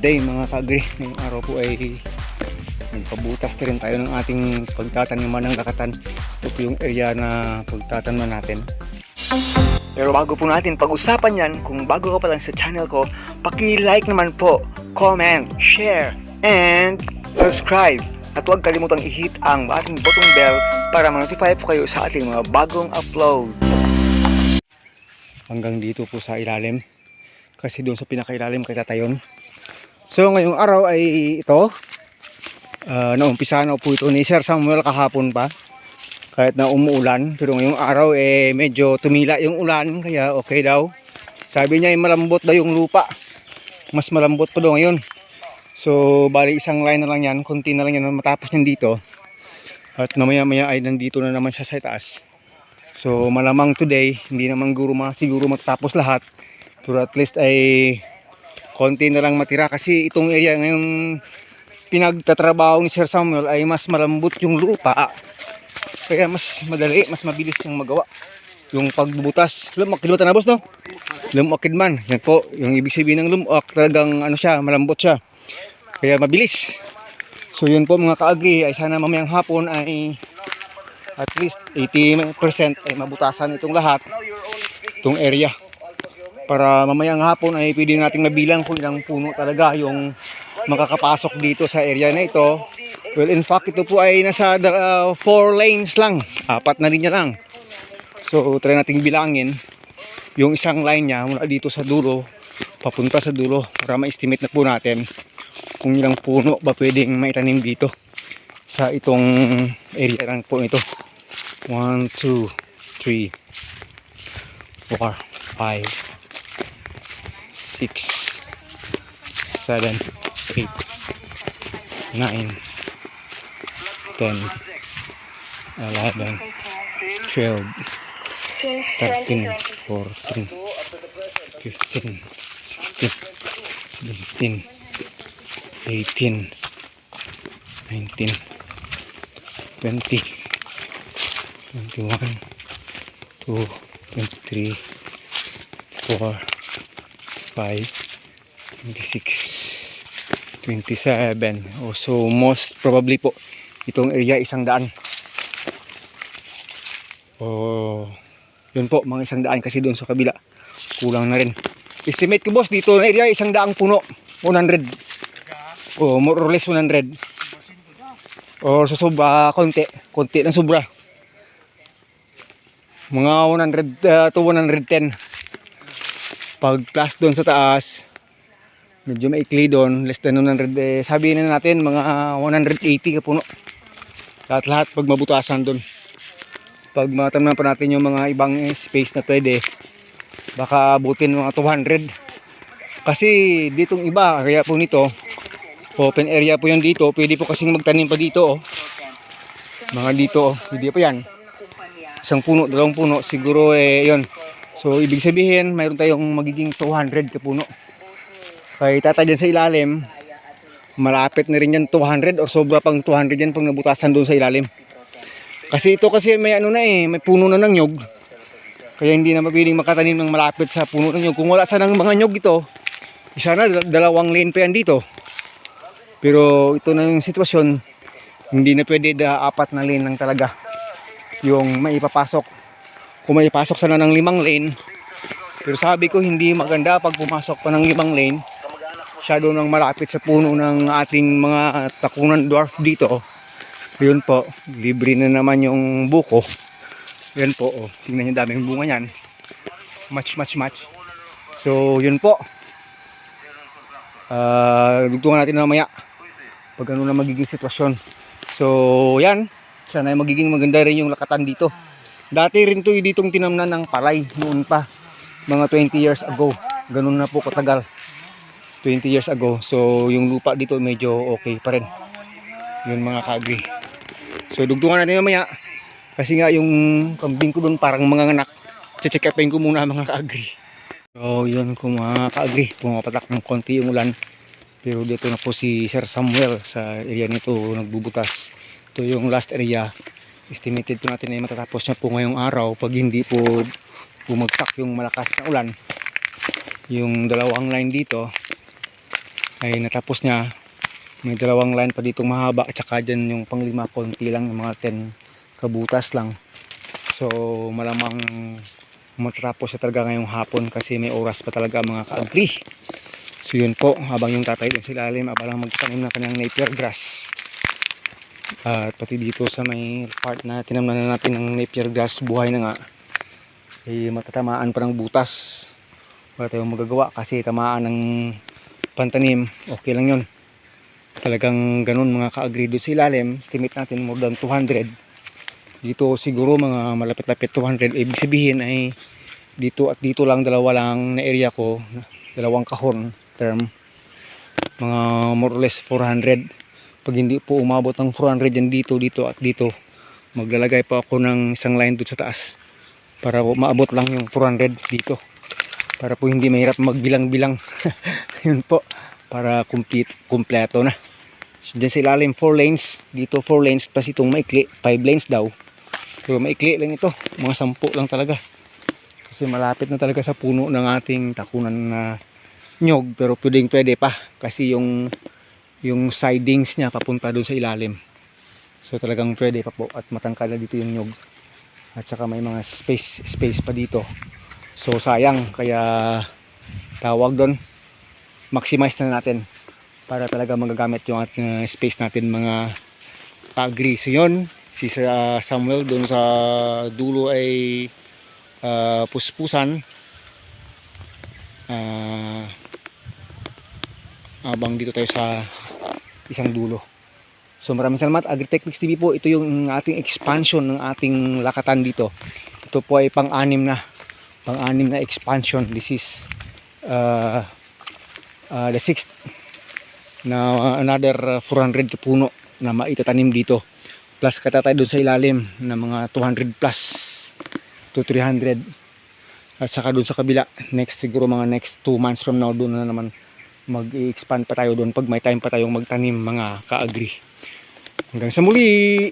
day mga ka-agri. Ngayong araw po ay nagpabutas na rin tayo ng ating pagtataniman ng lakatan. Ito po yung area na pagtataniman natin. Pero bago po natin pag-usapan yan, kung bago ka pa lang sa channel ko, paki-like naman po, comment, share, and subscribe. At huwag kalimutang i-hit ang ating button bell para ma-notify po kayo sa ating mga bagong upload. Hanggang dito po sa ilalim, kasi doon sa pinakailalim kay tatayon. So ngayong araw ay ito, naumpisa na po ito ni Sir Samuel kahapon pa, kahit na umuulan. Pero ngayong araw medyo tumila yung ulan, kaya okay daw. Sabi niya ay malambot daw yung lupa, mas malambot pa daw ngayon. So bali isang line na lang yan, konti na lang yan matapos yan dito. At mamaya maya ay nandito na naman siya sa taas. So malamang today, hindi naman siguro matatapos lahat. Pero at least ay konti na lang matira. Kasi itong area ngayong pinagtatrabaho ni Sir Samuel ay mas malambot yung lupa. Kaya mas madali, mas mabilis yung magawa. Yung pagbubutas. Lumakid ba na boss, no? Lumakid man. Yan po, yung ibig sabihin ng lumak, talagang ano siya, malambot siya. Kaya mabilis. So yun po mga ka-agri, ay sana mamayang hapon ay at least 80% ay mabutasan itong lahat, itong area. Para mamayang hapon ay pwede nating mabilang kung ilang puno talaga yung makakapasok dito sa area na ito. Well, in fact, ito po ay nasa 4 lanes lang. 4 na linya lang. So try nating bilangin yung isang line niya mula dito sa dulo papunta sa dulo para ma-estimate na po natin kung ilang puno ba pwedeng maitanim dito sa itong area lang po ito. 1, 2, 3, 4, 5, 6, 7, 8, 9, 10, 11, 12, 13, 14, 15, 16, 17, 18, 19, 20, 21, 2, 23, 4, 5, 26, 27. So most probably po itong area 100. Yun po, mga 100 kasi doon sa kabila kulang na rin. Estimate ko boss dito na area 100 puno, 100. More or less 100. Or sa sobra konti ng sobra. Mga 100 to 110. Pag plus doon sa taas, medyo maikli doon, less than 100. Sabihin na natin mga 180 ka puno. Lahat pag mabutasan doon. Pag matamnan pa natin yung mga ibang space na pwede, baka abutin mga 200. Kasi ditong iba, kaya po nito, open area po yan dito. Pwede po kasing magtanim pa dito. Mga dito, hindi pa yan. Isang puno, 2 puno, siguro yun. So ibig sabihin, mayroon tayong magiging 200 ka puno. Kaya tata dyan sa ilalim, malapit na rin yan 200 or sobra pang 200 yan pag nabutasan doon sa ilalim. Kasi ito kasi may may puno na ng nyog. Kaya hindi na mapiling makatanim ng malapit sa puno ng nyog. Kung wala sanang mga nyog ito, isa na 2 lane pa yan dito. Pero ito na yung sitwasyon, hindi na pwede 4 na lane lang talaga yung maipapasok. Kung maipasok sana ng 5 lane, pero sabi ko hindi maganda pag pumasok pa ng 5 lane, masyado nang malapit sa puno ng ating mga takunan dwarf dito. Yun po, libre na naman yung buko. Yan po, tingnan nyo daming bunga yan. Match. So yun po, dugtungan natin mamaya pag ano na magiging sitwasyon. So yan, sana ay magiging maganda rin yung lakatan dito. Dati rin to ditong tinamnan ng palay noon pa, mga 20 years ago. Ganun na po katagal, 20 years ago. So yung lupa dito medyo okay pa rin. Yun mga ka-agri. So dugtungan natin mamaya, kasi nga yung kambing ko doon parang mga anak. Check upin ko muna mga ka-agri. So yun ko mga ka-agri, pumapatak ng konti yung ulan. Pero dito na po si Sir Samuel sa area nito nagbubutas. Ito yung last area. Estimated po natin na matatapos niya po ngayong araw pag hindi po bumagsak yung malakas na ulan. Yung 2 line dito ay natapos niya. May dalawang line pa ditong mahaba at saka dyan yung panglima konti lang, yung mga 10 kabutas lang. So malamang matatapos siya talaga ngayong hapon kasi may oras pa talaga mga ka-agri. So yun po, habang yung tatay din sa ilalim abalang magtanim ng kanyang napier grass. At pati dito sa may part na tinamnan na natin ng napier grass, buhay na nga, ay matatamaan pa ng butas. Wala tayong magagawa kasi tamaan ng pantanim, okay lang yun. Talagang ganun mga ka-agri. Doon sa ilalim, estimate natin more than 200. Dito siguro mga malapit-lapit 200. Ibig sabihin ay dito at dito lang, dalawa lang na area ko, dalawang kahon term, mga more or less 400. Pag hindi po umabot ng 400 yan dito, dito at dito, maglalagay pa ako ng isang line doon sa taas para maabot lang yung 400 dito, para po hindi mahirap magbilang-bilang. Yun po, para kumpleto na. So dyan sa ilalim 4 lanes, dito 4 lanes, plus itong maikli 5 lanes daw. So maikli lang ito, mga 10 lang talaga, kasi malapit na talaga sa puno ng ating takunan na nyog. Pero pwede pa kasi yung sidings niya papunta doon sa ilalim. So talagang pwede pa po at matangkad na dito yung nyog. At saka may mga space pa dito. So sayang, kaya tawag doon, maximize na natin para talaga magagamit yung ating space natin mga ka-agri. So yun, si Samuel doon sa dulo ay puspusan. Abang dito tayo sa isang dulo. So maraming salamat Agritechnics TV po. Ito yung ating expansion ng ating lakatan dito. Ito po ay pang-anim na expansion. This is the 6th na another 400 puno na maitatanim dito. Plus katatay doon sa ilalim na mga 200 plus to 300. At saka doon sa kabila, siguro mga next 2 months from now, doon na naman mag-i-expand pa tayo doon pag may time pa tayong magtanim mga ka-agri. Hanggang sa muli!